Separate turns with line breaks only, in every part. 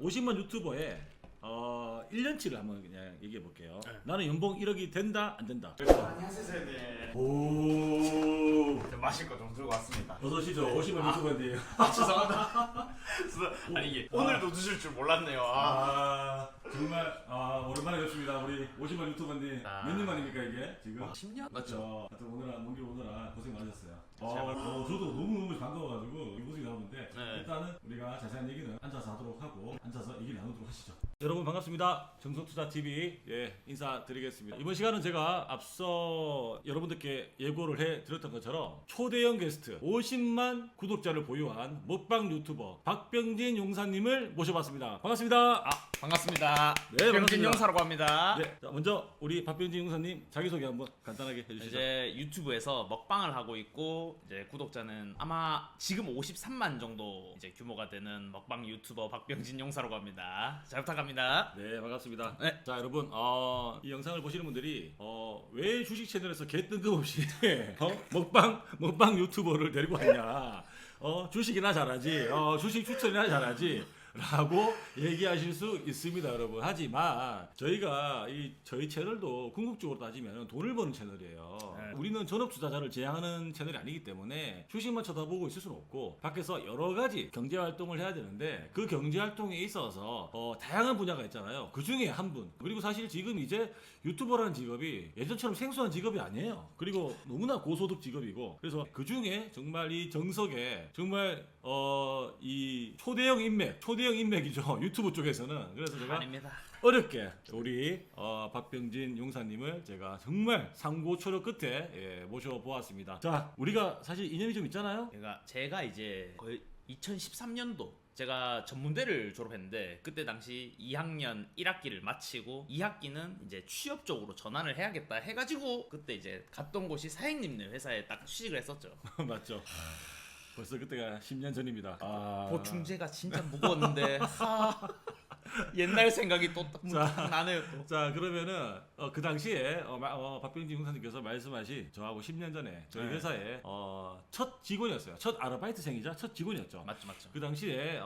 50만 유튜버의 1년치를 한번 그냥 얘기해 볼게요.
네.
나는 연봉 1억이 된다 안 된다.
안녕하세요 선생님.
오.
저 마실 거 좀 들고 왔습니다.
어서 오시죠. 50만 유튜버인데요.
죄송합니다. 아니 이게 오늘도 드실 줄 몰랐네요.
정말 오랜만에 뵙습니다. 우리 50만 유튜버님 몇 년 만입니까 이게 지금?
10년? 맞죠?
하여튼 오늘 먼길 오느라 고생 많으셨어요. 저도 너무 반가워가지고 이 모습이 나오는데
네.
일단은 우리가 자세한 얘기는 앉아서 하도록 하고 앉아서 얘기를 나누도록 하시죠. 여러분 반갑습니다. 정성투자TV 인사드리겠습니다. 이번 시간은 제가 앞서 여러분들께 예고를 해드렸던 것처럼 초대형 게스트 50만 구독자를 보유한 먹방 유튜버 박병진 용사님을 모셔봤습니다. 반갑습니다.
반갑습니다.
네,
병진
반갑습니다.
용사라고 합니다.
네, 자, 먼저 우리 박병진 용사님 자기소개 한번 간단하게 해주시죠.
이제 유튜브에서 먹방을 하고 있고 이제 구독자는 아마 지금 53만 정도 이제 규모가 되는 먹방 유튜버 박병진 용사라고 합니다. 잘 부탁합니다.
네, 반갑습니다.
네.
자, 여러분, 이 영상을 보시는 분들이 왜 주식 채널에서 개 뜬금없이 먹방 유튜버를 데리고 왔냐? 주식이나 잘하지, 주식 추천이나 잘하지. 라고 얘기하실 수 있습니다, 여러분. 하지만 저희가 저희 채널도 궁극적으로 따지면 돈을 버는 채널이에요.
네.
우리는 전업 투자자를 제한하는 채널이 아니기 때문에 주식만 쳐다보고 있을 수는 없고 밖에서 여러 가지 경제 활동을 해야 되는데 그 경제 활동에 있어서 다양한 분야가 있잖아요. 그 중에 한 분. 그리고 사실 지금 이제 유튜버라는 직업이 예전처럼 생소한 직업이 아니에요. 그리고 너무나 고소득 직업이고 그래서 그 중에 정말 이 정석에 정말 이 초대형 인맥이죠. 유튜브 쪽에서는. 그래서 제가
아닙니다.
어렵게 우리 박병진 용사님을 제가 정말 상고초려 끝에 모셔보았습니다. 자, 우리가 사실 인연이 좀 있잖아요.
제가 이제 거의 2013년도 제가 전문대를 졸업했는데 그때 당시 2학년 1학기를 마치고 2학기는 이제 취업 쪽으로 전환을 해야겠다 해가지고 그때 이제 갔던 곳이 사장님네 회사에 딱 취직을 했었죠.
맞죠. 벌써 그때가 10년 전입니다.
보충제가 진짜 무거웠는데 옛날 생각이 또 딱 나네요. 또.
자, 그러면은 그 당시에 박병진 형사님께서 말씀하신 저하고 10년 전에 저희
네.
회사에 첫 직원이었어요. 첫 아르바이트생이자 첫 직원이었죠.
맞죠.
그 당시에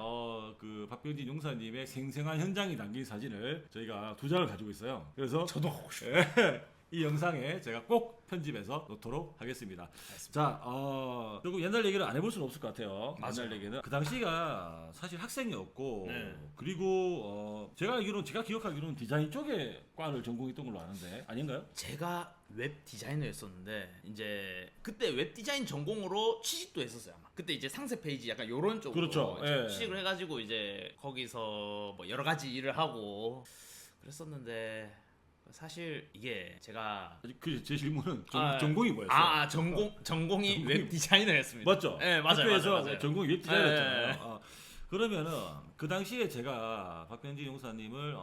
그 박병진 용사님의 생생한 현장이 담긴 사진을 저희가 2장을 가지고 있어요. 그래서
저도 하고 싶어요.
이 영상에 제가 꼭 편집해서 놓도록 하겠습니다. 자, 조금 옛날 얘기를 안 해볼 수는 없을 것 같아요.
맞아요.
옛날 얘기는 그 당시가 사실 학생이었고
네.
그리고 제가 기억하기로는 디자인 쪽에 과를 전공했던 걸로 아는데 아닌가요?
제가 웹 디자이너였었는데 이제 그때 웹 디자인 전공으로 취직도 했었어요. 아마 그때 이제 상세 페이지 약간 요런 쪽으로
그렇죠.
이제
예.
취직을 해가지고 이제 거기서 뭐 여러 가지 일을 하고 그랬었는데 사실 이게 제가
제 질문은 전공이 뭐였어요?
전공이 웹 디자이너였습니다.
맞죠?
네, 맞아요.
학교에서
맞아요.
전공이 웹 디자이너였잖아요.
네.
그러면은 그 당시에 제가 박병진 용사님을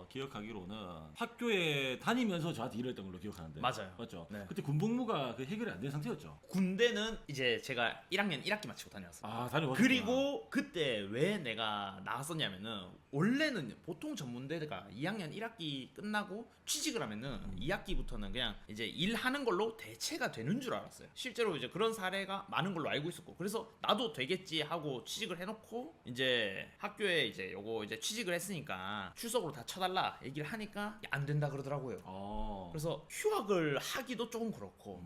기억하기로는 학교에 다니면서 저한테 일을 했던 걸로 기억하는데
맞아요.
맞죠?
네.
그때 군복무가 해결이 안 된 상태였죠.
군대는 이제 제가 1학년 1학기 마치고 다녀왔어요.
다녀왔구나.
그리고 그때 왜 내가 나갔었냐면은 원래는 보통 전문대가 2학년 1학기 끝나고 취직을 하면은 2학기부터는 그냥 이제 일하는 걸로 대체가 되는 줄 알았어요. 실제로 이제 그런 사례가 많은 걸로 알고 있었고 그래서 나도 되겠지 하고 취직을 해놓고 이제 학교에 이제 요거 이제 취직을 했으니까 출석으로 다 쳐달라 얘기를 하니까 안 된다 그러더라고요. 그래서 휴학을 하기도 조금 그렇고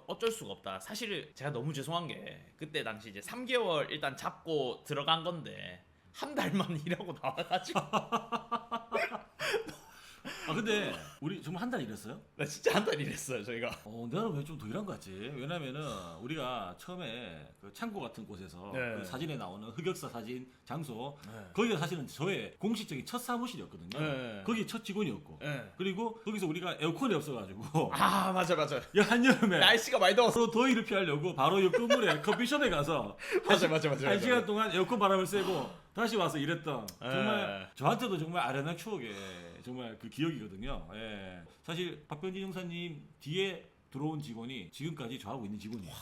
어쩔 수가 없다. 사실 제가 너무 죄송한 게 그때 당시 이제 3개월 일단 잡고 들어간 건데 한 달만 일하고 나와가지고
근데 우리 정말 한 달 일했어요?
나 진짜 한 달 일했어요 저희가.
나는 왜 좀 더 일한 것 같지? 왜냐면은 우리가 처음에 그 창고 같은 곳에서
네.
그 사진에 나오는 흑역사 사진 장소
네.
거기가 사실은 저의 공식적인 첫 사무실이었거든요.
네.
거기 첫 직원이었고
네.
그리고 거기서 우리가 에어컨이 없어가지고
맞아
한여름에
날씨가 많이 더워서
서로 더위를 피하려고 바로 옆 건물에 커피숍에 가서
맞아.
한 시간 동안 에어컨 바람을 쐬고 다시 와서 일했던 정말 저한테도 정말 아련한 추억의 정말 그 기억이거든요. 사실 박병진 형사님 뒤에 들어온 직원이 지금까지 저하고 있는 직원이에요.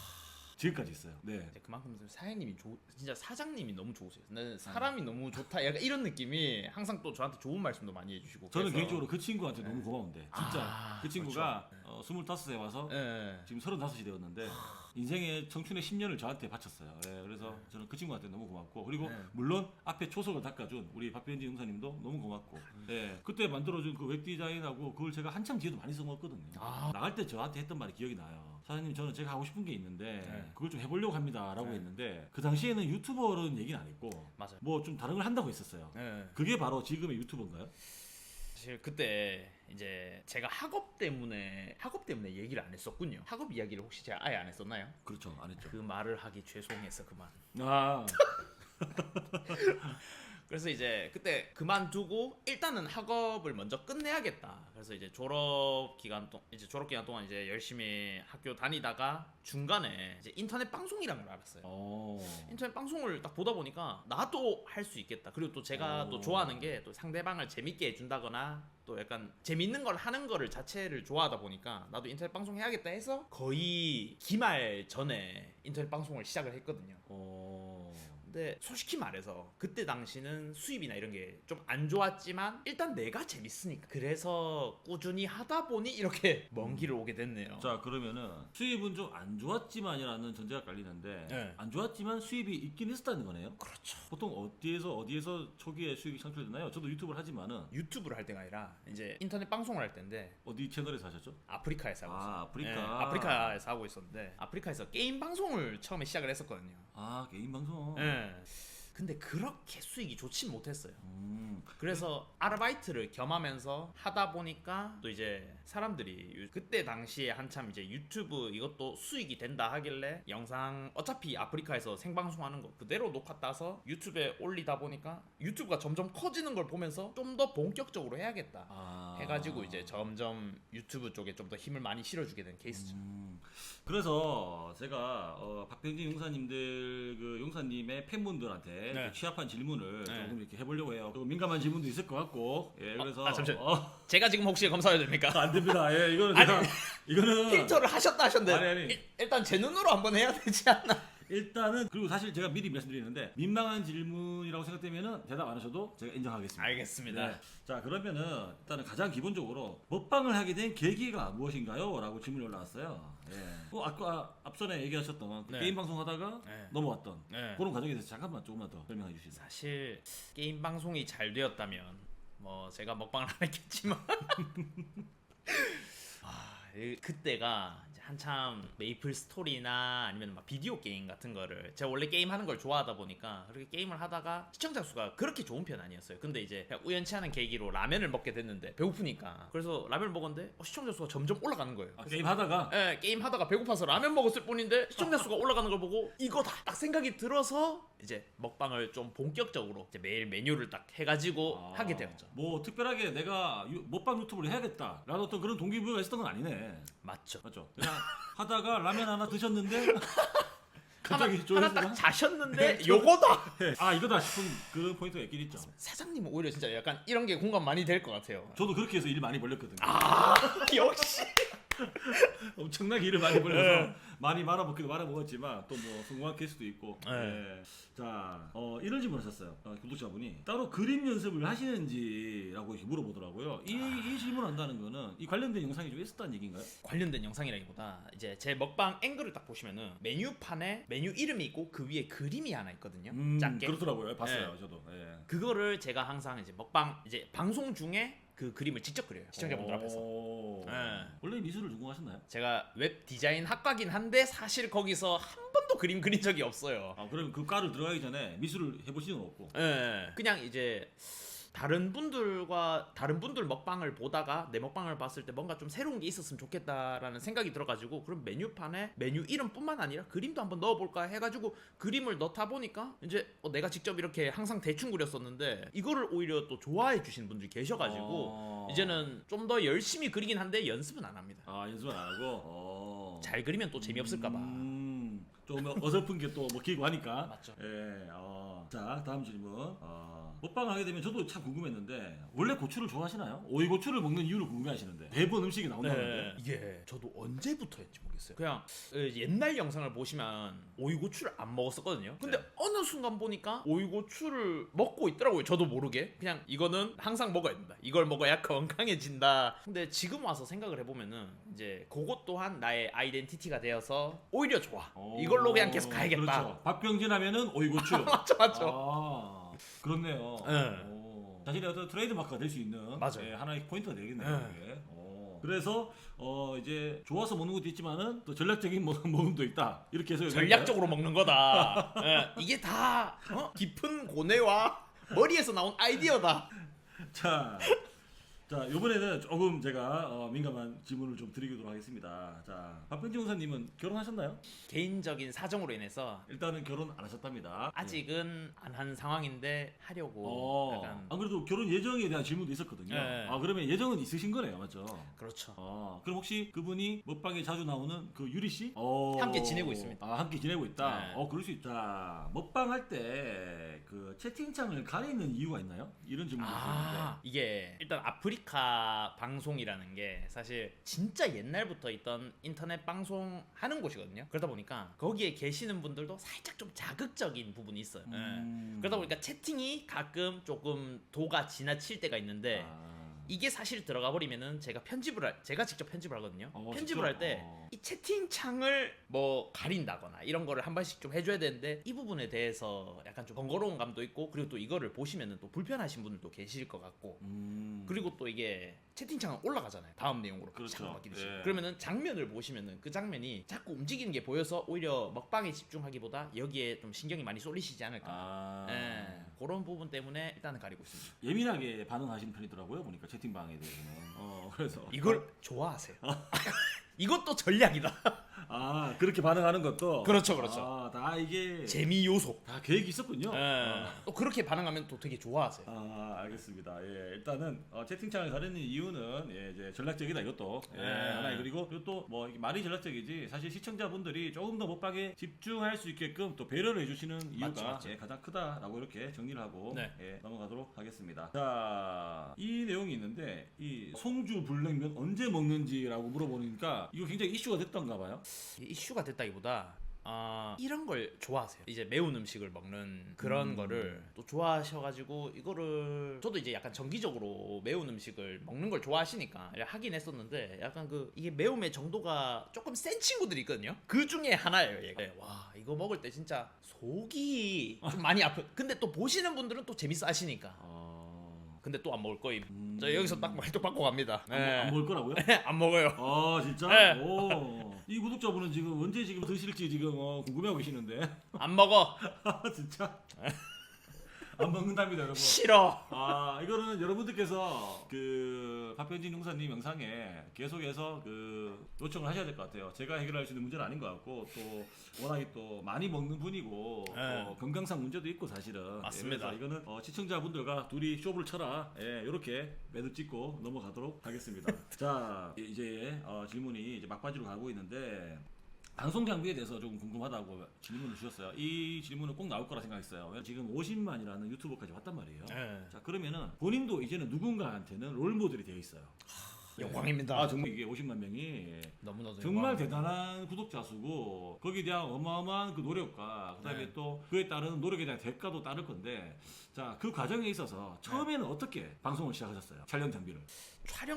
지금까지 있어요. 네.
이제 그만큼 사장님이 진짜 사장님이 너무 좋으세요. 나는 사람이 너무 좋다. 약간 이런 느낌이 항상 또 저한테 좋은 말씀도 많이 해주시고.
저는
그래서
개인적으로 그 친구한테 너무 고마운데 진짜 그 친구가 25에 와서
네.
지금 35이 되었는데 인생의 청춘의 10년을 저한테 바쳤어요. 예, 그래서 저는 그 친구한테 너무 고맙고 그리고 물론 앞에 초석을 닦아준 우리 박변진 형사님도 너무 고맙고 예, 그때 만들어준 그 웹디자인하고 그걸 제가 한참 뒤에도 많이 써먹었거든요. 나갈 때 저한테 했던 말이 기억이 나요. 사장님 저는 제가 하고 싶은 게 있는데 그걸 좀 해보려고 합니다 라고 했는데 그 당시에는 유튜버는 얘기는 안 했고
맞아요.
뭐 좀 다른 걸 한다고 했었어요. 그게 바로 지금의 유튜버인가요?
사실 그때 이제 제가 학업 때문에 얘기를 안 했었군요. 학업 이야기를 혹시 제가 아예 안 했었나요?
그렇죠, 안 했죠.
그 말을 하기 죄송해서 그만.
아
그래서 이제 그때 그만두고 일단은 학업을 먼저 끝내야겠다. 그래서 이제 졸업 기간 동안 이제 열심히 학교 다니다가 중간에 이제 인터넷 방송이라는 걸 알았어요. 인터넷 방송을 딱 보다 보니까 나도 할 수 있겠다. 그리고 또 제가 또 좋아하는 게 또 상대방을 재밌게 해준다거나 또 약간 재밌는 걸 하는 거를 자체를 좋아하다 보니까 나도 인터넷 방송 해야겠다 해서 거의 기말 전에 인터넷 방송을 시작을 했거든요. 근데 솔직히 말해서 그때 당시는 수입이나 이런 게 좀 안 좋았지만 일단 내가 재밌으니까 그래서 꾸준히 하다 보니 이렇게 먼 길을 오게 됐네요.
자 그러면은 수입은 좀 안 좋았지만이라는 전제가 깔리는데
네.
안 좋았지만 수입이 있긴 했었다는 거네요.
그렇죠.
보통 어디에서 초기에 수입이 창출되나요? 저도 유튜브를 하지만은
유튜브를 할 때가 아니라 이제 인터넷 방송을 할 때인데
어디 채널에서 하셨죠?
아프리카에서 하고 있어요.
아프리카.
네, 아프리카에서 하고 있었는데 아프리카에서 게임 방송을 처음에 시작을 했었거든요.
아 게임 방송.
네. 근데 그렇게 수익이 좋진 못했어요. 그래서 아르바이트를 겸하면서 하다 보니까 또 이제 사람들이 그때 당시에 한참 이제 유튜브 이것도 수익이 된다 하길래 영상 어차피 아프리카에서 생방송하는 거 그대로 녹화 따서 유튜브에 올리다 보니까 유튜브가 점점 커지는 걸 보면서 좀 더 본격적으로 해야겠다 해가지고 이제 점점 유튜브 쪽에 좀 더 힘을 많이 실어주게 된 케이스죠.
그래서 제가 박병진 용사님들 그 용사님의 팬분들한테
네.
취합한 질문을
네.
조금 이렇게 해보려고 해요. 또 민감한 질문도 있을 것 같고, 예, 그래서
잠시만요. 제가 지금 혹시 검사해도 됩니까?
안 됩니다. 예, 이거는 제가 이거는
필터를 하셨다 하셨는데
아니.
일단 제 눈으로 한번 해야 되지 않나?
일단은 그리고 사실 제가 미리 말씀드리는데 민망한 질문이라고 생각되면은 대답 안 하셔도 제가 인정하겠습니다.
알겠습니다.
네. 자 그러면은 일단은 가장 기본적으로 먹방을 하게 된 계기가 무엇인가요? 라고 질문이 올라왔어요. 예. 아까 앞전에 얘기하셨던 그
네.
게임 방송 하다가
네.
넘어왔던
네.
그런 과정에 대해서 잠깐만 조금만 더 설명해 주시죠.
사실 게임 방송이 잘 되었다면 뭐 제가 먹방을 안 했겠지만 그때가 이제 한참 메이플 스토리나 아니면 막 비디오 게임 같은 거를 제가 원래 게임 하는 걸 좋아하다 보니까 그렇게 게임을 하다가 시청자 수가 그렇게 좋은 편 아니었어요. 근데 이제 그냥 우연치 않은 계기로 라면을 먹게 됐는데 배고프니까 그래서 라면을 먹었는데 시청자 수가 점점 올라가는 거예요.
게임 하다가
예, 게임 하다가 배고파서 라면 먹었을 뿐인데 시청자 수가 올라가는 걸 보고 이거다 딱 생각이 들어서 이제 먹방을 좀 본격적으로 이제 매일 메뉴를 딱 해가지고 하게 되었죠.
뭐 특별하게 내가 먹방 유튜브를 해야겠다라는 어떤 그런 동기부여가 있었던 건 아니네.
맞죠.
맞죠? 그냥 하다가 라면 하나 드셨는데 갑자기
하나 딱
조회수가
자셨는데 요거다.
아 이거다 싶은 그런 포인트가 있긴 있죠.
사장님은 오히려 진짜 약간 이런 게 공감 많이 될 것 같아요.
저도 그렇게 해서 일 많이 벌렸거든요.
역시.
엄청나게 일을 많이 벌려서 많이 말아먹기도 말아먹었지만 또 뭐 성공한 케이스도 있고. 네. 자, 이런 질문 하셨어요. 구독자분이 따로 그림 연습을 하시는지라고 이렇게 물어보더라고요. 이 질문 한다는 거는 이 관련된 영상이 좀 있었다는 얘기인가요?
관련된 영상이라기보다 이제 제 먹방 앵글을 딱 보시면은 메뉴판에 메뉴 이름이 있고 그 위에 그림이 하나 있거든요. 작게.
그렇더라고요. 봤어요, 저도. 예.
그거를 제가 항상 이제 먹방 이제 방송 중에 그 그림을 직접 그려요. 시청자분들 앞에서. 네.
원래 미술을 전공하셨나요?
제가 웹 디자인 학과긴 한데 사실 거기서 한 번도 그림 그린 적이 없어요.
아, 그럼 그 과를 들어가기 전에 미술을 해보신 건 없고.
예. 그냥 이제 다른 분들 먹방을 보다가 내 먹방을 봤을 때 뭔가 좀 새로운 게 있었으면 좋겠다라는 생각이 들어가지고 그럼 메뉴판에 메뉴 이름뿐만 아니라 그림도 한번 넣어볼까 해가지고 그림을 넣다 보니까 이제 내가 직접 이렇게 항상 대충 그렸었는데 이거를 오히려 또 좋아해 주시는 분들이 계셔가지고 이제는 좀 더 열심히 그리긴 한데 연습은 안 합니다.
아 연습은 안 하고.
잘 그리면 또 재미없을까봐.
좀 어설픈 게 또 먹히고 하니까.
맞죠.
예. 자 다음 질문. 먹방을 하게 되면 저도 참 궁금했는데 원래 고추를 좋아하시나요? 오이 고추를 먹는 이유를 궁금해하시는데 매번 음식이 나온다는데.
이게 저도 언제부터였지 모르겠어요. 그냥 옛날 영상을 보시면 오이고추를 안 먹었었거든요. 근데
네.
어느 순간 보니까 오이고추를 먹고 있더라고요. 저도 모르게. 그냥 이거는 항상 먹어야 된다. 이걸 먹어야 건강해진다. 근데 지금 와서 생각을 해보면은 이제 그것 또한 나의 아이덴티티가 되어서 오히려 좋아. 이걸로 그냥 계속 가야겠다.
그렇죠. 밥병진 하면은 오이고추.
맞죠, 맞죠.
아, 그렇네요.
네.
자신의 어떤 트레이드 마크가 될 수 있는
맞아요.
예, 하나의 포인트가 되겠네요.
네.
이게. 그래서 이제 좋아서 먹는 것도 있지만은 또 전략적인 먹음도 있다. 이렇게 해서
전략적으로 먹는 거다. 이게 다 깊은 고뇌와 머리에서 나온 아이디어다.
자, 이번에는 조금 제가 민감한 질문을 좀 드리도록 하겠습니다. 자, 박병진 원사님은 결혼하셨나요?
개인적인 사정으로 인해서
일단은 결혼 안 하셨답니다.
아직은 안 한 상황인데 하려고 약간
안 그래도 결혼 예정에 대한 질문도 있었거든요.
네.
그러면 예정은 있으신 거네요, 맞죠?
그렇죠.
그럼 혹시 그분이 먹방에 자주 나오는 그 유리 씨?
함께 지내고 있습니다.
함께 지내고 있다.
네.
그럴 수 있다. 먹방 할 때 그 채팅창을 가리는 이유가 있나요? 이런 질문도 있었는데.
이게 일단 아프리카 방송이라는 게 사실 진짜 옛날부터 있던 인터넷 방송 하는 곳이거든요. 그러다 보니까 거기에 계시는 분들도 살짝 좀 자극적인 부분이 있어요. 그러다 보니까 채팅이 가끔 조금 도가 지나칠 때가 있는데 이게 사실 들어가 버리면은 제가 직접 편집을 하거든요. 편집을
직접?
할 때 이 채팅창을 뭐 가린다거나 이런 거를 한 번씩 좀 해줘야 되는데 이 부분에 대해서 약간 좀 번거로운 감도 있고 그리고 또 이거를 보시면은 또 불편하신 분들도 계실 것 같고 그리고 또 이게 채팅창은 올라가잖아요. 다음 내용으로
그렇죠.
자꾸 바뀌듯이.
예.
그러면은 장면을 보시면은 그 장면이 자꾸 움직이는 게 보여서 오히려 먹방에 집중하기보다 여기에 좀 신경이 많이 쏠리시지 않을까. 그런 부분 때문에 일단은 가리고 있습니다.
예민하게 반응하시는 편이더라고요. 보니까 채팅방에 대해서는. 그래서
이걸 좋아하세요. 이것도 전략이다.
그렇게 반응하는 것도
그렇죠, 그렇죠.
다 이게
재미 요소.
다 계획이 있었군요.
또 그렇게 반응하면 또 되게 좋아하세요.
알겠습니다. 예, 일단은 채팅창을 가리는 이유는 이제 전략적이다 이것도 하나. 그리고 또 뭐 말이 전략적이지 사실 시청자분들이 조금 더 먹방에 집중할 수 있게끔 또 배려를 해주시는 이유가
맞죠.
가장 크다라고 이렇게 정리를 하고
네.
넘어가도록 하겠습니다. 자, 이 내용이 있는데 이 송주 불냉면 언제 먹는지라고 물어보니까 이거 굉장히 이슈가 됐던가 봐요.
이슈가 됐다기보다 이런 걸 좋아하세요. 이제 매운 음식을 먹는 그런 거를 또 좋아하셔가지고 이거를 저도 이제 약간 정기적으로 매운 음식을 먹는 걸 좋아하시니까 하긴 했었는데 약간 이게 매움의 정도가 조금 센 친구들이 있거든요. 그 중에 하나예요. 얘가. 와 이거 먹을 때 진짜 속이 좀 많이 아프. 근데 또 보시는 분들은 또 재밌어 하시니까. 근데 또 안 먹을 거임. 저 여기서 딱 말도 바꿔 갑니다.
안 먹을 거라고요?
안 먹어요.
진짜?
네.
이 구독자분은 지금 언제 지금 드실지 지금 궁금해하고 계시는데.
안 먹어.
진짜? 안 먹는답니다, 여러분.
싫어.
이거는 여러분들께서 그 박병진 용사님 영상에 계속해서 그 요청을 하셔야 될 것 같아요. 제가 해결할 수 있는 문제는 아닌 것 같고 또 워낙에 또 많이 먹는 분이고 또 건강상 문제도 있고 사실은.
맞습니다.
그래서 이거는 시청자분들과 둘이 쇼부를 쳐라. 이렇게 매듭 짓고 넘어가도록 하겠습니다. 자, 이제 질문이 이제 막바지로 가고 있는데. 방송 장비에 대해서 조금 궁금하다고 질문을 주셨어요. 이 질문은 꼭 나올 거라 생각했어요. 지금 50만이라는 유튜버까지 왔단 말이에요. 자, 그러면은 본인도 이제는 누군가한테는 롤모델이 되어 있어요.
영광입니다.
정말 이게 50만 명이
너무나도
정말 대단한 구독자 수고 거기에 대한 어마어마한 그 노력과 그다음에 또 그에 따른 노력에 대한 대가도 따를 건데 자, 그 과정에 있어서 처음에는 어떻게 방송을 시작하셨어요? 촬영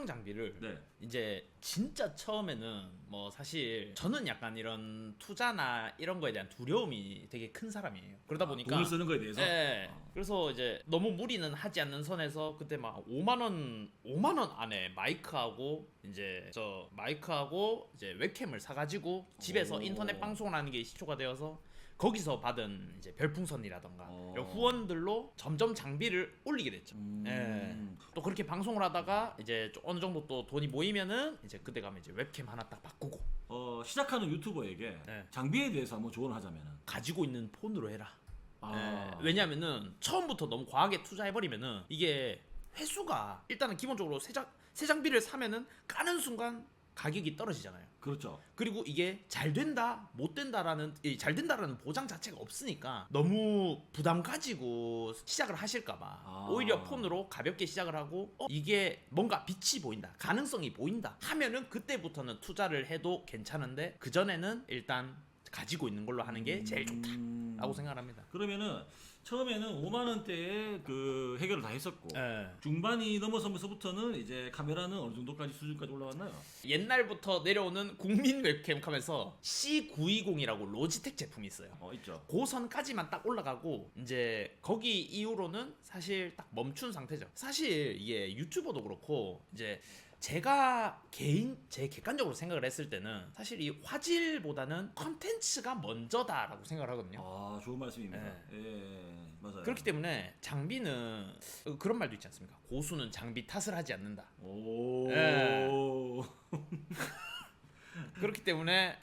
장비를
네. 이제 진짜 처음에는 뭐 사실 저는 약간 이런 투자나 이런 거에 대한 두려움이 되게 큰 사람이에요. 그러다 보니까
돈을 쓰는 거에 대해서.
그래서 이제 너무 무리는 하지 않는 선에서 그때 막 5만 원 안에 마이크하고 이제 이제 웹캠을 사가지고 집에서 인터넷 방송을 하는 게 시초가 되어서 거기서 받은 이제 별풍선이라던가 이런 후원들로 점점 장비를 올리게 됐죠. 또 그렇게 방송을 하다가 이제 어느 정도 또 돈이 모이면은 이제 그때 가면 이제 웹캠 하나 딱 바꾸고
시작하는 유튜버에게 장비에 대해서 한번 조언을 하자면은
가지고 있는 폰으로 해라. 왜냐면은 처음부터 너무 과하게 투자해버리면은 이게 회수가 일단은 기본적으로 새 장비를 사면은 까는 순간 가격이 떨어지잖아요.
그렇죠.
그리고 이게 잘 된다, 못 된다라는 잘 된다라는 보장 자체가 없으니까 너무 부담 가지고 시작을 하실까봐 오히려 폰으로 가볍게 시작을 하고 이게 뭔가 빛이 보인다, 가능성이 보인다 하면은 그때부터는 투자를 해도 괜찮은데 그 전에는 일단 가지고 있는 걸로 하는 게 제일 좋다라고 생각합니다.
그러면은 처음에는 5만 원대에 그 해결을 다 했었고
예.
중반이 넘어서면서부터는 이제 카메라는 어느 정도까지 수준까지 올라왔나요?
옛날부터 내려오는 국민 웹캠 카메라에서 C920이라고 로지텍 제품이 있어요.
있죠.
고선까지만 딱 올라가고 이제 거기 이후로는 사실 딱 멈춘 상태죠. 사실 이게 유튜버도 그렇고 이제 제가 제 객관적으로 생각을 했을 때는 사실 이 화질보다는 컨텐츠가 먼저다라고 생각을 하거든요.
아, 좋은 말씀입니다. 맞아요.
그렇기 때문에 장비는 그런 말도 있지 않습니까? 고수는 장비 탓을 하지 않는다.
오.
그렇기 때문에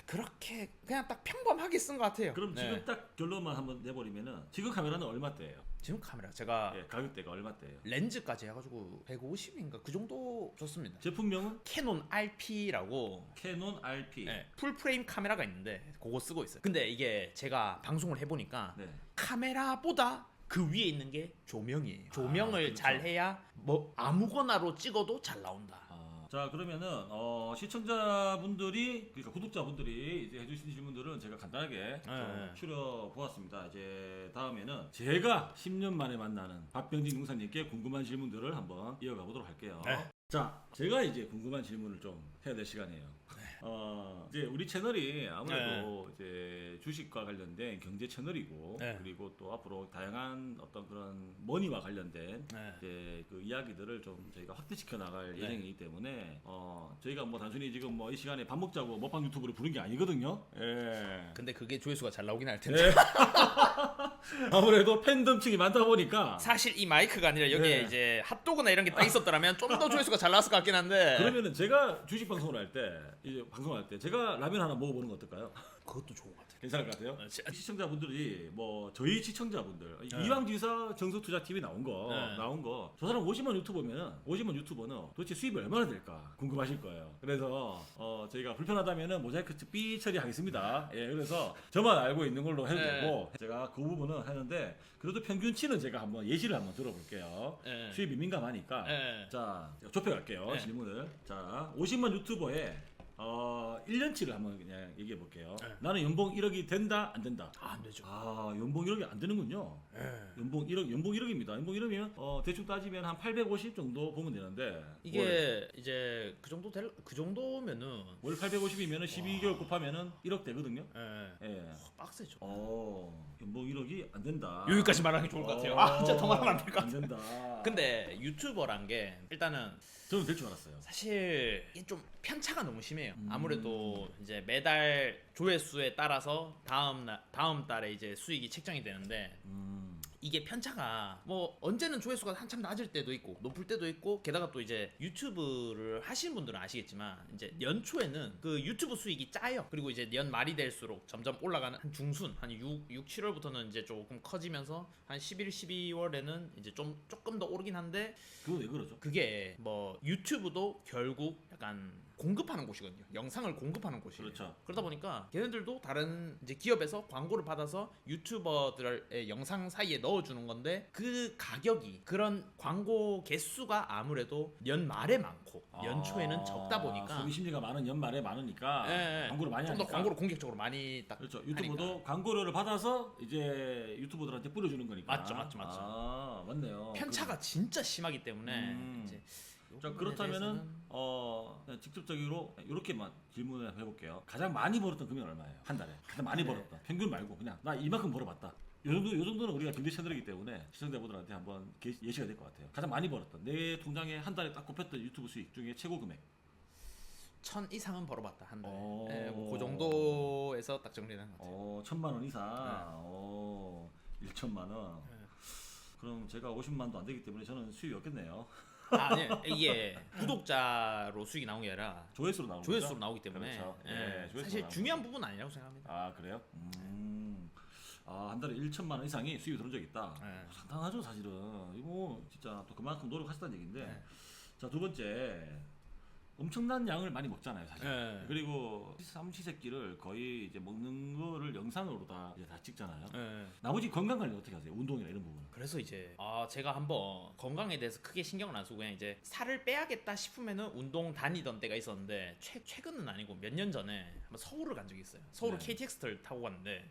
그렇게 그냥 딱 평범하게 쓴 것 같아요.
그럼 지금 딱 결론만 한번 내버리면은 지금 카메라는 얼마대예요?
지금 카메라 제가
가격대가 얼마대예요?
렌즈까지 해가지고 150인가 그 정도 줬습니다.
제품명은
캐논 RP라고
캐논 RP.
풀프레임 카메라가 있는데 그거 쓰고 있어요. 근데 이게 제가 방송을 해보니까
네.
카메라보다 그 위에 있는 게 조명이에요. 조명을
그렇죠.
잘 해야 뭐 아무거나로 찍어도 잘 나온다.
자, 그러면은 시청자분들이 그러니까 구독자분들이 이제 해주신 질문들은 제가 간단하게 좀 추려 보았습니다. 이제 다음에는 제가 10년 만에 만나는 박병진 용사님께 궁금한 질문들을 한번 이어가 보도록 할게요. 자, 제가 이제 궁금한 질문을 좀 해야 될 시간이에요. 이제 우리 채널이 아무래도 이제 주식과 관련된 경제 채널이고 그리고 또 앞으로 다양한 어떤 그런 머니와 관련된 이제 그 이야기들을 좀 저희가 확대시켜 나갈 예정이기 때문에 저희가 뭐 단순히 지금 뭐 이 시간에 밥 먹자고 먹방 유튜브를 부른 게 아니거든요.
근데 그게 조회수가 잘 나오긴 할 텐데.
아무래도 팬덤층이 많다 보니까
사실 이 마이크가 아니라 여기에 이제 핫도그나 이런 게 딱 있었더라면 좀 더 조회수가 잘 나왔을 것 같긴 한데.
그러면은 제가 주식 방송을 할 때 이제 방송할 때 제가 라면 하나 먹어보는 거 어떨까요?
그것도 좋은 것 같아요.
괜찮을 것 같아요. 시청자분들이 뭐 저희 시청자분들 이왕지사 정석투자TV 나온 거 저 사람 50만 유튜버면 50만 유튜버는 도대체 수입이 얼마나 될까 궁금하실 거예요. 그래서 저희가 불편하다면은 모자이크 삐 처리하겠습니다. 그래서 저만 알고 있는 걸로 해도 되고 제가 그 부분은 하는데 그래도 평균치는 제가 한번 예시를 한번 들어볼게요. 수입이 민감하니까 자 좁혀갈게요 질문을. 자 50만 유튜버에 1년치를 한번 그냥 얘기해 볼게요. 나는 연봉 1억이 된다 안 된다?
안 되죠.
연봉 1억이 안 되는군요. 연봉 1억입니다. 연봉 1억이면 대충 따지면 한 850 정도 보면 되는데
이게 이제 그 정도면은
월 850이면은 12개월 곱하면은 1억 되거든요.
빡세죠.
연봉 1억이 안 된다.
여기까지 말하는 게 좋을 것 같아요. 진짜 더 말하면 안 될 것
안
같아요.
된다.
근데 유튜버란 게 일단은
저는 될 줄 알았어요.
사실 이게 좀 편차가 너무 심해요. 아무래도 이제 매달 조회수에 따라서 다음 달에 이제 수익이 책정이 되는데 이게 편차가 뭐 언제는 조회수가 한참 낮을 때도 있고 높을 때도 있고 게다가 또 이제 유튜브를 하시는 분들은 아시겠지만 이제 연초에는 그 유튜브 수익이 짜요. 그리고 이제 연 말이 될수록 점점 올라가는 한 중순 한 6, 7월부터는 이제 조금 커지면서 한 11, 12월에는 이제 조금 더 오르긴 한데
그거 왜 그러죠?
그게 뭐 유튜브도 결국 약간 공급하는 곳이거든요. 영상을 공급하는 곳이에요.
그렇죠.
그러다 보니까 걔네들도 다른 이제 기업에서 광고를 받아서 유튜버들의 영상 사이에 넣어주는 건데 그 가격이 그런 광고 개수가 아무래도 연말에 많고 연초에는 적다 보니까
소비 심리가 많은 연말에 많으니까 광고를 많이
좀 더
하니까
광고를 공격적으로 많이 딱
그렇죠. 유튜브도
하니까.
광고료를 받아서 이제 유튜버들한테 뿌려주는 거니까.
맞죠.
맞네요.
편차가 진짜 심하기 때문에 이제
자 그렇다면은 그냥 직접적으로 이렇게만 질문을 해볼게요. 가장 많이 벌었던 금액은 얼마예요? 한 달에 가장 많이 벌었다. 평균 말고 그냥 나 이만큼 벌어봤다. 요 정도는 우리가 경제 채널이기 때문에 시청자분들한테 한번 예시가 될 것 같아요. 가장 많이 벌었던 내 통장에 한 달에 딱 꼽혔던 유튜브 수익 중에 최고 금액.
1000 이상은 벌어봤다 한 달에. 그 정도에서 딱 정리된 것 같아요.
1000만 원 이상. 1천만 원. 그럼 제가 50만도 안 되기 때문에 저는 수익이 없겠네요.
아니 이게 구독자로 수익이 나온 게 아니라
조회수로 나오는
조회수로
거죠?
나오기 때문에
그렇죠. 조회수로
사실
나오는
중요한
거죠.
부분은 아니라고 생각합니다.
아 그래요? 한 달에 1천만 원 이상이 수익이 들어온 적이 있다. 상당하죠 사실은. 이거 진짜 또 그만큼 노력하셨다는 얘기인데. 자 두 번째 엄청난 양을 많이 먹잖아요, 사실.
예.
그리고 삼시세끼를 거의 이제 먹는 거를 영상으로 다 이제 다 찍잖아요.
예.
나머지 건강 관리 어떻게 하세요? 운동이나 이런 부분.
그래서 이제 제가 한번 건강에 대해서 크게 신경을 안 쓰고 그냥 이제 살을 빼야겠다 싶으면은 운동 다니던 때가 있었는데 최근은 아니고 몇 년 전에 한번 서울을 간 적이 있어요. 서울
네.
KTX를 타고 갔는데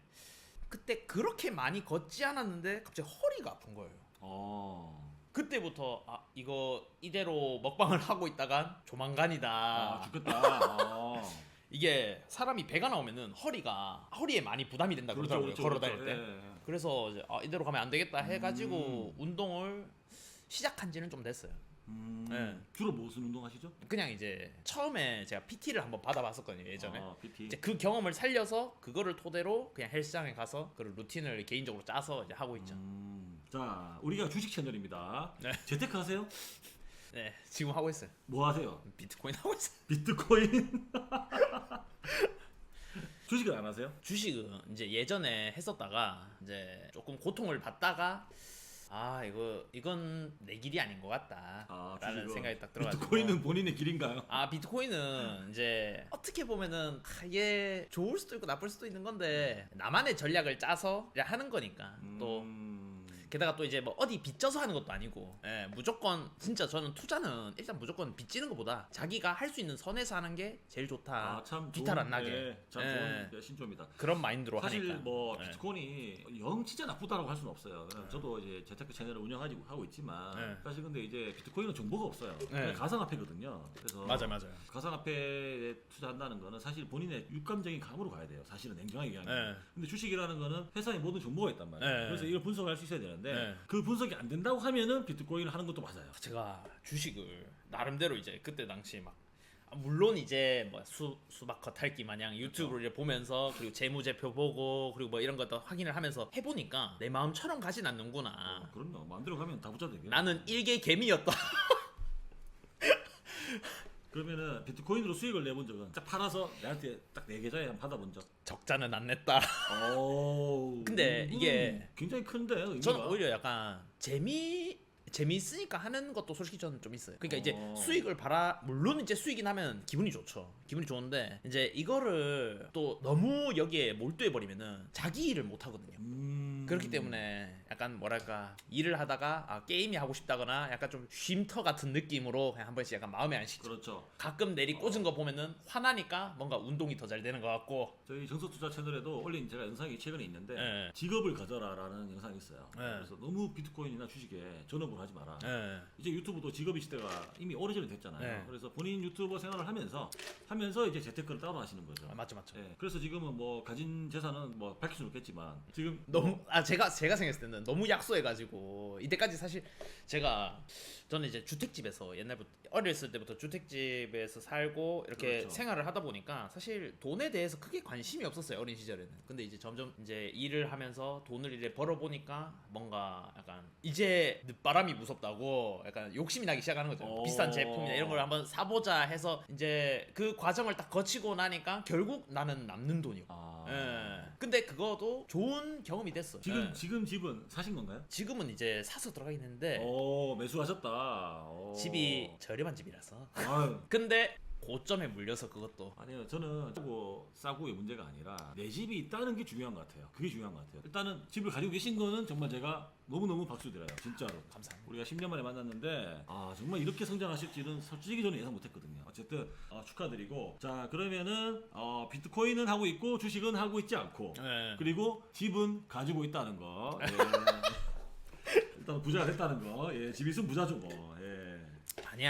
그때 그렇게 많이 걷지 않았는데 갑자기 허리가 아픈 거예요. 그때부터 이거 이대로 먹방을 하고 있다간 조만간이다.
죽겠다.
이게 사람이 배가 나오면은 허리에 많이 부담이 된다 그러더라고요. 걸어 다닐 때.
예.
그래서 이제 이대로 가면 안 되겠다 해가지고 운동을 시작한 지는 좀 됐어요. 예.
주로 무슨 운동 하시죠?
그냥 이제 처음에 제가 PT를 한번 받아봤었거든요 예전에.
PT.
이제 그 경험을 살려서 그거를 토대로 그냥 헬스장에 가서 그 루틴을 개인적으로 짜서 이제 하고 있죠.
자, 우리가 주식 채널입니다.
네.
재테크 하세요?
네, 지금 하고 있어요.
뭐 하세요?
비트코인 하고 있어요.
비트코인? 주식을 안 하세요?
주식은 이제 예전에 했었다가 이제 조금 고통을 받다가 이건 내 길이 아닌 것 같다라는
주식은.
생각이 딱 들어가지고.
비트코인은 본인의 길인가요?
비트코인은 이제 어떻게 보면은 이게 좋을 수도 있고 나쁠 수도 있는 건데 나만의 전략을 짜서 하는 거니까 또 게다가 또 이제 뭐 어디 빚져서 하는 것도 아니고 무조건 진짜 저는 투자는 일단 무조건 빚지는 것보다 자기가 할 수 있는 선에서 하는 게 제일 좋다.
참
비탈 안 나게.
네, 참 좋은 신조입니다.
그런 마인드로
사실
하니까.
뭐 비트코인이 영 진짜 나쁘다라고 할 수는 없어요. 저도 이제 재테크 채널을 운영하고 있지만 사실 근데 이제 비트코인은 정보가 없어요. 그냥 가상화폐거든요. 그래서
맞아요.
가상화폐에 투자한다는 거는 사실 본인의 육감적인 감으로 가야 돼요. 사실은 냉정하게 얘기하면. 근데 주식이라는 거는 회사의 모든 정보가 있단 말이에요. 그래서 이걸 분석할 수 있어야 되는데 그 분석이 안 된다고 하면은 비트코인을 하는 것도 맞아요.
제가 주식을 나름대로 이제 그때 당시 막 물론 이제 뭐 수박 겉핥기 마냥 유튜브를 이제 보면서 그리고 재무제표 보고 그리고 뭐 이런 것도 확인을 하면서 해보니까 내 마음처럼 가진 않는구나.
그럼요. 마음대로 가면 다 붙여도 되겠네.
나는 일개 개미였다.
그러면은 비트코인으로 수익을 내본 적은 딱 팔아서 내한테 딱 내 계좌에 한번 받아본 적?
적자는 안 냈다. 근데 이게
굉장히 큰데 의미가.
저는 오히려 약간 재미있으니까 하는 것도 솔직히 저는 좀 있어요. 그러니까 이제 수익을 물론 이제 수익이 나면 기분이 좋죠. 기분이 좋은데 이제 이거를 또 너무 여기에 몰두해 버리면은 자기 일을 못 하거든요. 그렇기 때문에 약간 뭐랄까 일을 하다가 게임이 하고 싶다거나 약간 좀 쉼터 같은 느낌으로 그냥 한 번씩 약간 마음에 안 식죠.
그렇죠.
가끔 내리 꽂은 거 보면은 화나니까 뭔가 운동이 더 잘 되는 것 같고.
저희 정석투자 채널에도 올린 제가 영상이 최근에 있는데 직업을 가져라라는 영상이 있어요. 그래서 너무 비트코인이나 주식에 전업을 하지 마라. 이제 유튜브도 직업이 시대가 이미 오래전에 됐잖아요. 그래서 본인 유튜버 생활을 하면서 이제 재테크를 따로 하시는 거죠.
맞죠.
그래서 지금은 뭐 가진 재산은 뭐 밝힐 수는 없겠지만 지금
너무 제가 생각했을 때는 너무 약소해가지고 이때까지 사실 저는 이제 주택집에서 옛날부터 어렸을 때부터 주택집에서 살고 이렇게
그렇죠.
생활을 하다 보니까 사실 돈에 대해서 크게 관심이 없었어요 어린 시절에는. 근데 이제 점점 이제 일을 하면서 돈을 이제 벌어 보니까 뭔가 약간 이제 늦바람이 무섭다고 약간 욕심이 나기 시작하는 거죠. 비싼 제품이나 이런 걸 한번 사보자 해서 이제 그 과정을 딱 거치고 나니까 결국 나는 남는 돈이고. 근데 그거도 좋은 경험이 됐어.
지금 집은 사신 건가요?
지금은 이제 사서 들어가 있는데
매수하셨다.
집이 저렴한 집이라서.
아유.
근데 고점에 물려서 그것도.
아니요, 저는 싸고의 문제가 아니라 내 집이 있다는 게 중요한 것 같아요. 그게 중요한 것 같아요. 일단은 집을 가지고 계신 거는 정말 제가 너무너무 박수드려요. 진짜로.
감사합니다.
우리가 10년 만에 만났는데 정말 이렇게 성장하실지는 솔직히 저는 예상 못했거든요. 어쨌든 축하드리고, 자 그러면은 비트코인은 하고 있고 주식은 하고 있지 않고 그리고 집은 가지고 있다는 거. 일단 부자가 됐다는 거. 집 있으면 부자죠 뭐.
아니.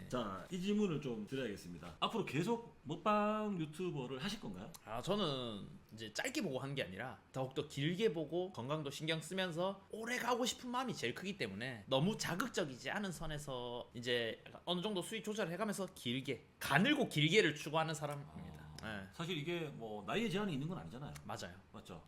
자, 이 질문을 좀 드려야겠습니다. 앞으로 계속 먹방 유튜버를 하실 건가요?
저는 이제 짧게 보고 하는 게 아니라 더욱더 길게 보고 건강도 신경 쓰면서 오래 가고 싶은 마음이 제일 크기 때문에 너무 자극적이지 않은 선에서 이제 어느 정도 수익 조절을 해가면서 가늘고 길게를 추구하는 사람입니다.
사실 이게 뭐 나이에 제한이 있는 건 아니잖아요.
맞아요.
맞죠?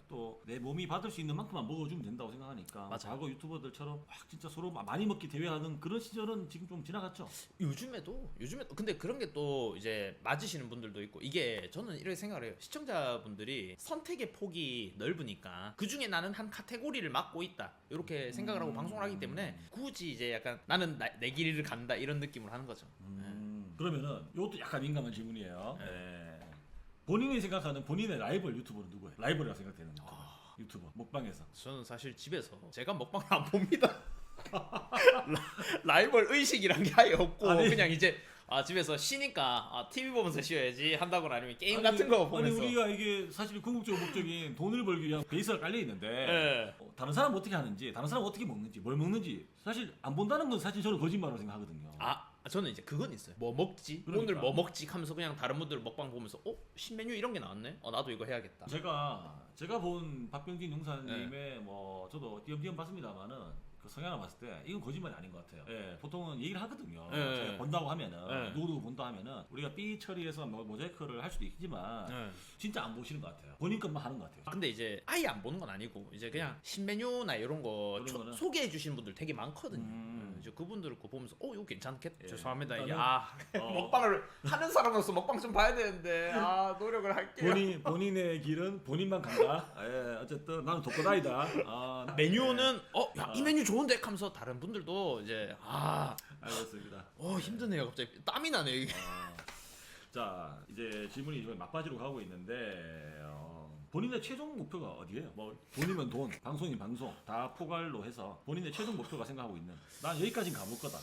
또 내 몸이 받을 수 있는 만큼만 먹어주면 된다고 생각하니까.
맞아.
과거 유튜버들처럼 진짜 서로 많이 먹기 대회하는 그런 시절은 지금 좀 지나갔죠.
요즘에도 근데 그런 게 또 이제 맞으시는 분들도 있고, 이게 저는 이렇게 생각을 해요. 시청자분들이 선택의 폭이 넓으니까 그 중에 나는 한 카테고리를 맡고 있다 이렇게 생각을 하고 방송을 하기 때문에 굳이 이제 약간 나는 내 길을 간다 이런 느낌으로 하는 거죠.
그러면은 이것도 약간 민감한 질문이에요.
네.
예. 본인이 생각하는 본인의 라이벌 유튜버는 누구예요? 라이벌이라고 생각되는 유튜버 먹방에서.
저는 사실 집에서 제가 먹방을 안 봅니다. 라이벌 의식이란 게 아예 없고
아니.
그냥 이제 집에서 쉬니까 TV 보면서 쉬어야지 한다거나 아니면 게임 같은 거 보면서.
아니 우리가 이게 사실 궁극적으로 목적인 돈을 벌기 위한 베이스가 깔려 있는데
네.
다른 사람 어떻게 하는지, 다른 사람 어떻게 먹는지, 뭘 먹는지 사실 안 본다는 건 사실 저는 거짓말이라고 생각하거든요.
저는 이제 그건 있어요. 뭐 먹지?
그러니까.
오늘 뭐 먹지? 하면서 그냥 다른 분들 먹방 보면서 신메뉴 이런 게 나왔네. 나도 이거 해야겠다.
제가 본 박병진 용사님의 뭐 저도 띄엄띄엄 봤습니다만은 그 성향을 봤을 때 이건 거짓말이 아닌 것 같아요. 예, 보통은 얘기를 하거든요.
네.
제가 본다고 하면은
네.
누구누구 본다 하면은 우리가 삐 처리해서 뭐 모자이크를 할 수도 있지만 진짜 안 보시는 것 같아요. 본인 것만 하는 것 같아요.
근데 이제 아예 안 보는 건 아니고 이제 그냥 신메뉴나 이런 거
그런 거는?
소개해 주시는 분들 되게 많거든요. 이제 그분들을 거 보면서 이거 괜찮겠다.
예.
죄송합니다. 이게
일단은,
먹방을 하는 사람으로서 먹방 좀 봐야 되는데 노력을 할게요.
본인의 길은 본인만 간다. 예, 어쨌든 나는 독거다이다.
메뉴는 이 메뉴 좋은데 하면서 다른 분들도 이제
알겠습니다.
힘드네요. 갑자기 땀이 나네 이게.
자, 이제 질문이 좀 막바지로 가고 있는데 본인의 최종 목표가 어디예요? 뭐 돈이면 돈, 방송이면 방송 다 포괄로 해서 본인의 최종 목표가 생각하고 있는 난 여기까지는 가볼 거다.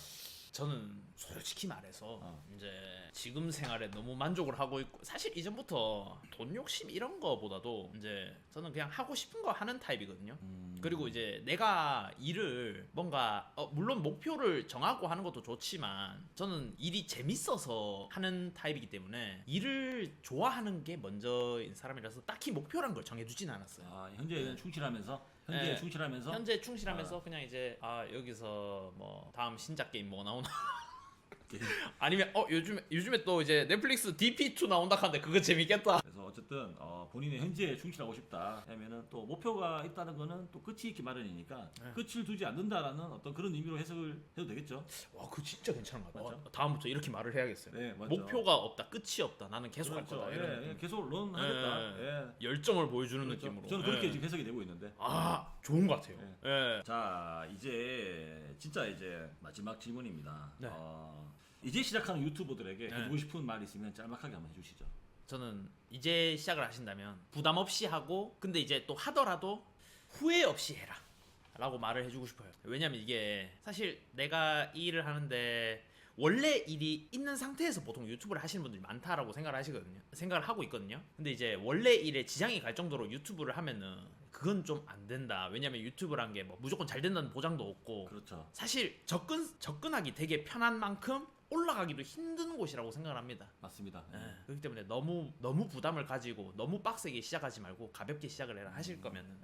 저는 솔직히 말해서 이제 지금 생활에 너무 만족을 하고 있고 사실 이전부터 돈 욕심 이런 거보다도 이제 저는 그냥 하고 싶은 거 하는 타입이거든요. 그리고 이제 내가 일을 뭔가 물론 목표를 정하고 하는 것도 좋지만 저는 일이 재밌어서 하는 타입이기 때문에 일을 좋아하는 게 먼저인 사람이라서 딱히 목표란 걸 정해두진 않았어요.
현재는 충실하면서
네.
충실하면서
현재 충실하면서 그냥 이제 여기서 뭐 다음 신작 게임 뭐 나오나 아니면 요즘에 또 이제 넷플릭스 DP2 나온다 하는데 그거 재밌겠다.
그래서 어쨌든 본인의 현재에 충실하고 싶다 하면은 또 목표가 있다는 거는 또 끝이 있기 마련이니까 끝을 두지 않는다라는 어떤 그런 의미로 해석을 해도 되겠죠.
와, 그거 진짜 괜찮은 것 같아요.
맞죠?
다음부터 이렇게 말을 해야겠어요.
네, 맞죠.
목표가 없다, 끝이 없다. 나는 계속 할
그렇죠.
거다. 이런
예, 계속 런 하겠다. 예.
열정을 보여주는
그렇죠.
느낌으로.
저는 그렇게 지금 해석이 되고 있는데.
좋은 것 같아요. 예.
자, 이제 진짜 이제 마지막 질문입니다.
네.
이제 시작하는 유튜버들에게 해주고 싶은 말 있으면 짤막하게 한번 해주시죠.
저는 이제 시작을 하신다면 부담 없이 하고 근데 이제 또 하더라도 후회 없이 해라 라고 말을 해주고 싶어요. 왜냐면 이게 사실 내가 이 일을 하는데 원래 일이 있는 상태에서 보통 유튜브를 하시는 분들이 많다라고 생각을 하고 있거든요. 근데 이제 원래 일에 지장이 갈 정도로 유튜브를 하면은 그건 좀 안 된다. 왜냐면 유튜브란 게 뭐 무조건 잘 된다는 보장도 없고
그렇죠.
사실 접근하기 되게 편한 만큼 올라가기도 힘든 곳이라고 생각을 합니다.
맞습니다.
그렇기 때문에 너무 부담을 가지고 너무 빡세게 시작하지 말고 가볍게 시작을 해라. 하실 거면은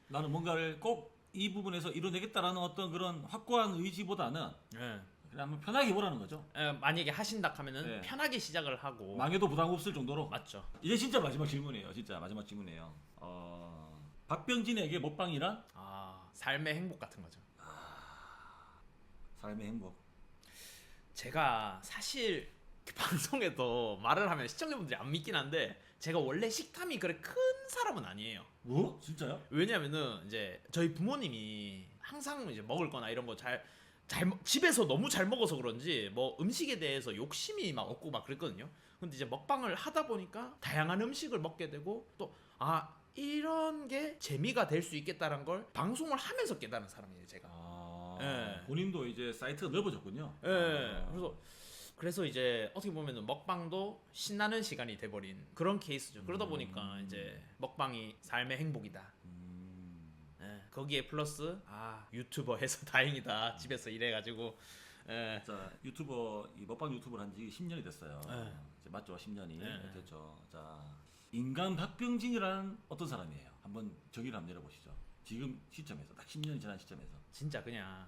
나는 뭔가를 꼭 이 부분에서 이뤄내겠다라는 어떤 그런 확고한 의지보다는 그냥 한번 편하게 해보라는 거죠.
만약에 하신다 하면은 편하게 시작을 하고
망해도 부담 없을 정도로.
맞죠.
이제 진짜 마지막 질문이에요. 진짜 마지막 질문이에요. 박병진에게 먹방이란?
삶의 행복 같은 거죠.
삶의 행복.
제가 사실 방송에도 말을 하면 시청자분들이 안 믿긴 한데 제가 원래 식탐이 그래 큰 사람은 아니에요.
뭐? 진짜요?
왜냐면은 이제 저희 부모님이 항상 이제 먹을 거나 이런 거 집에서 너무 잘 먹어서 그런지 뭐 음식에 대해서 욕심이 막 없고 막 그랬거든요. 근데 이제 먹방을 하다 보니까 다양한 음식을 먹게 되고 또 이런 게 재미가 될 수 있겠다는 걸 방송을 하면서 깨달은 사람이에요, 제가.
본인도 이제 사이트가 넓어졌군요.
그래서 이제 어떻게 보면은 먹방도 신나는 시간이 돼버린 그런 케이스죠. 그러다 보니까 이제 먹방이 삶의 행복이다. 거기에 플러스 유튜버 해서 다행이다. 집에서 일해가지고.
자, 이 먹방 유튜버를 한 지 10년이 됐어요. 이제 맞죠? 10년이 됐죠. 자, 인간 박병진이란 어떤 사람이에요? 한번 저기를 한번 내려보시죠. 지금 시점에서 딱 10년이 지난 시점에서
진짜 그냥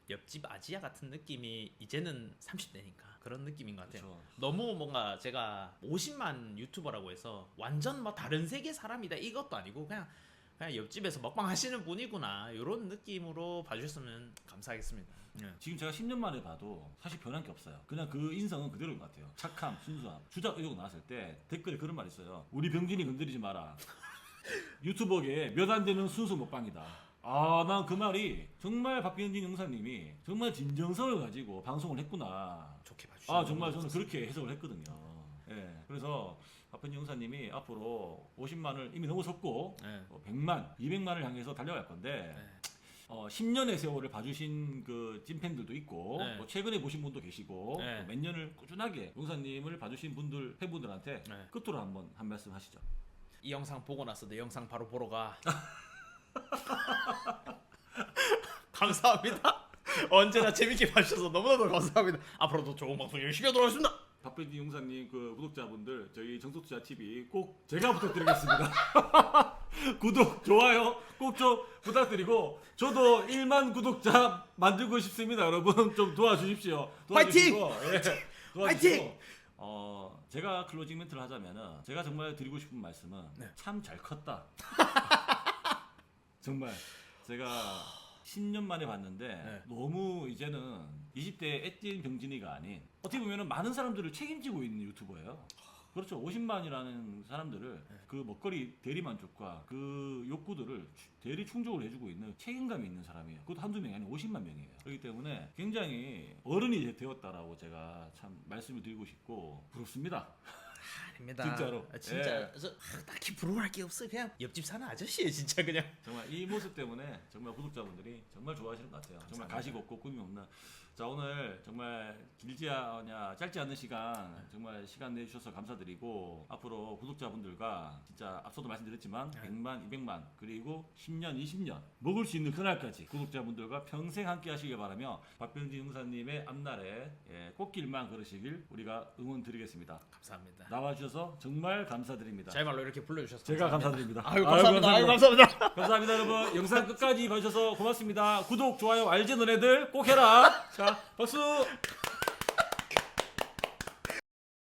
옆집 아지야 같은 느낌이 이제는 30대니까 그런 느낌인 것 같아요.
그렇죠.
너무 뭔가 제가 50만 유튜버라고 해서 완전 뭐 다른 세계 사람이다 이것도 아니고 그냥 옆집에서 먹방 하시는 분이구나 이런 느낌으로 봐주셨으면 감사하겠습니다.
지금 제가 10년 만에 봐도 사실 변한 게 없어요. 그냥 그 인성은 그대로인 것 같아요. 착함, 순수함. 주작 의혹 나왔을 때 댓글에 그런 말이 있어요. 우리 병진이 건드리지 마라. 유튜버계 몇 안 되는 순수 먹방이다. 난 그 말이 정말 박병진 용사님이 정말 진정성을 가지고 방송을 했구나.
좋게 봐주시고.
정말 저는 그렇게 해석을 했거든요. 예. 그래서 박병진 용사님이 앞으로 50만을 이미 넘어섰고
네.
100만, 200만을 향해서 달려갈 건데
네.
10년의 세월을 봐주신 그 찐팬들도 있고
네.
또 최근에 보신 분도 계시고
네.
또몇 년을 꾸준하게 용사님을 봐주신 분들 팬분들한테
네.
끝으로 한번 한 말씀 하시죠.
이 영상 보고 나서 내 영상 바로 보러 가. 감사합니다. 언제나 재밌게 봐주셔서 너무나도 감사합니다. 앞으로도 좋은 방송 열심히 하도록 하겠습니다.
박병진 용사님 그 구독자분들 저희 정석투자 TV 꼭 제가 부탁드리겠습니다. 구독, 좋아요 꼭 좀 부탁드리고 저도 1만 구독자 만들고 싶습니다. 여러분 좀 도와주십시오.
화이팅!
도와주시고
화이팅!
제가 클로징 멘트를 하자면은 제가 정말 드리고 싶은 말씀은
네.
참 잘 컸다. 정말 제가 10년 만에 봤는데
네.
너무 이제는 20대 애띠인 병진이가 아닌 어떻게 보면 많은 사람들을 책임지고 있는 유튜버예요. 그렇죠. 50만이라는 사람들을 그 먹거리 대리 만족과 그 욕구들을 대리 충족을 해주고 있는 책임감이 있는 사람이에요. 그것도 한두 명이 아니라 50만 명이에요. 그렇기 때문에 굉장히 어른이 되었다라고 제가 참 말씀을 드리고 싶고 부럽습니다.
아닙니다.
진짜로.
진짜
예.
저 딱히 부러워할 게 없어요. 그냥 옆집 사는 아저씨예요. 진짜 그냥.
정말 이 모습 때문에 정말 구독자분들이 정말 좋아하시는 것 같아요. 정말
감사합니다.
가식 없고 꿈이 없는. 자 오늘 정말 길지 않냐 짧지 않은 시간 정말 시간 내주셔서 감사드리고 앞으로 구독자분들과 진짜 앞서도 말씀드렸지만 100만, 200만 그리고 10년, 20년 먹을 수 있는 그날까지 구독자분들과 평생 함께 하시길 바라며 박병진 용사님의 앞날에 꽃길만 걸으시길 우리가 응원드리겠습니다.
감사합니다.
나와주셔서 정말 감사드립니다.
제 말로 이렇게 불러주셔서
제가 감사드립니다.
아유 감사합니다. 아유 감사합니다.
감사합니다 여러분. 영상 끝까지 봐주셔서 고맙습니다. 구독, 좋아요, 알지 너네들 꼭 해라. 자 박수.